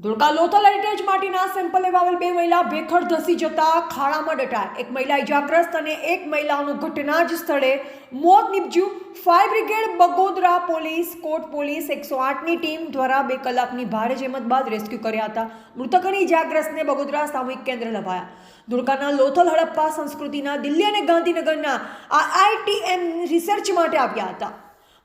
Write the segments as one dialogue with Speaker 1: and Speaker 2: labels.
Speaker 1: Dholka Lothal heritage માટીના sample લેવાવેલ બે મહિલા ભેખડ ધસી જતા ખાડામાં દટાયા. એક મહિલા ઇજાગ્રસ્ત અને એક મહિલાનું ઘટના જ સ્થળે મોત નીપજ્યું. ફાયર બ્રિગેડ, બગોદરા પોલીસ, કોટ પોલીસ, 108ની ટીમ દ્વારા 2 કલાકની ભારે જહેમત બાદ રેસ્ક્યુ કર્યા હતા. મૃતક અને ઇજાગ્રસ્તને બગોદરા સામૂહિક કેન્દ્ર લવાયા. ધોળકાના લોથલ હડપ્પા સંસ્કૃતિના દિલ્હી અને ગાંધીનગરના IITM રિસર્ચ માટે આવ્યા હતા.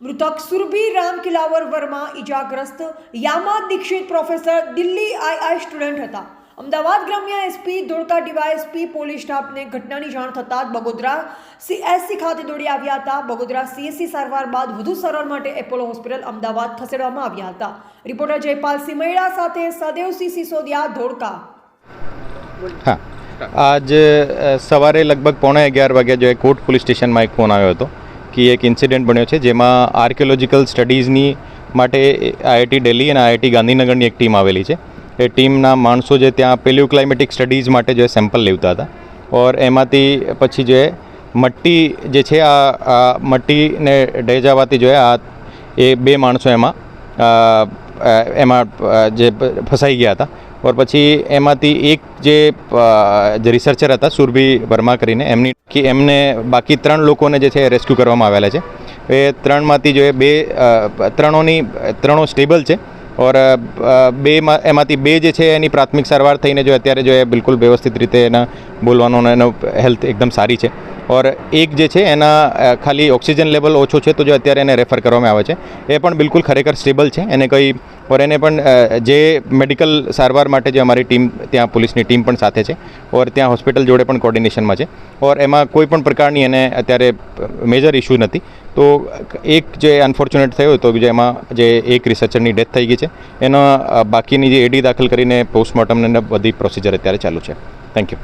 Speaker 1: મૃતક સુરભી રામકિલાવર વર્મા ઇજાગ્રસ્ત Yama Dixit professor Delhi II student હતા. અમદાવાદ ગ્રામ્ય એસપી, ધોળકા ડીવાયએસપી પોલીસ સ્ટાફને ઘટનાની જાણ થતાં જ બગોદરા CSC ખાતે દોડી આવ્યા હતા. બગોદરા CSC સારવાર બાદ વધુ સારવાર માટે એપોલો હોસ્પિટલ અમદાવાદ ખસેડવામાં આવ્યા હતા. રિપોર્ટર જયપાલ સિમૈડા સાથે સદેવસિંહ સિસોદિયા, ધોળકા.
Speaker 2: हाँ, आज सवारे लगभग 11:15 વાગ્યા जो कोट पुलिस स्टेशन में एक फोन આવ્યો હતો કે એક ઇન્સિડન્ટ બન્યો છે જેમાં આર્કિયોલોજીકલ સ્ટડીઝની માટે IIT દિલ્હી અને IIT ગાંધીનગરની એક ટીમ આવેલી છે. એ ટીમના માણસો જે ત્યાં પેલિયોક્લાઇમેટિક સ્ટડીઝ માટે જો સેમ્પલ લેવતા હતા ઓર એમાંથી પછી જે મટ્ટી જે છે આ મટ્ટીને ડેજાવાથી જો આ એ 2 માણસો એમાં જે ફસાઈ ગયા હતા. ઓર પછી એમાંથી એક જે રિસર્ચર હતા સુરભી વર્મા કરીને એમને બાકી 3 લોકોને જે છે રેસ્ક્યુ કરવામાં આવેલા છે. એ 3માંથી જો એ 3 સ્ટેબલ છે ઓર એમાંથી 2 જે છે એની પ્રાથમિક સારવાર થઈને જો અત્યારે જો એ બિલકુલ વ્યવસ્થિત રીતે એના બોલવાનો એનો હેલ્થ એકદમ સારી છે. ઓર એક જે છે એના ખાલી ઓક્સિજન લેવલ ઓછો છે તો જો અત્યારે એને રેફર કરવામાં આવે છે. એ પણ બિલકુલ ખરેખર સ્ટેબલ છે. એને કંઈ ઓર એને પણ જે મેડિકલ સારવાર માટે જે અમારી ટીમ ત્યાં પોલીસની ટીમ પણ સાથે છે ઓર ત્યાં હોસ્પિટલ જોડે પણ કોર્ડિનેશનમાં છે ઓર એમાં કોઈ પણ પ્રકારની એને અત્યારે મેજર ઇશ્યુ નથી. તો એક જે અનફોર્ચ્યુનેટ થયો હતો જે એમાં જે એક રિસર્ચરની ડેથ થઈ ગઈ છે એનો બાકીની જે AD દાખલ કરીને પોસ્ટમોર્ટમ ને બધી પ્રોસિજર અત્યારે ચાલુ છે. Thank you.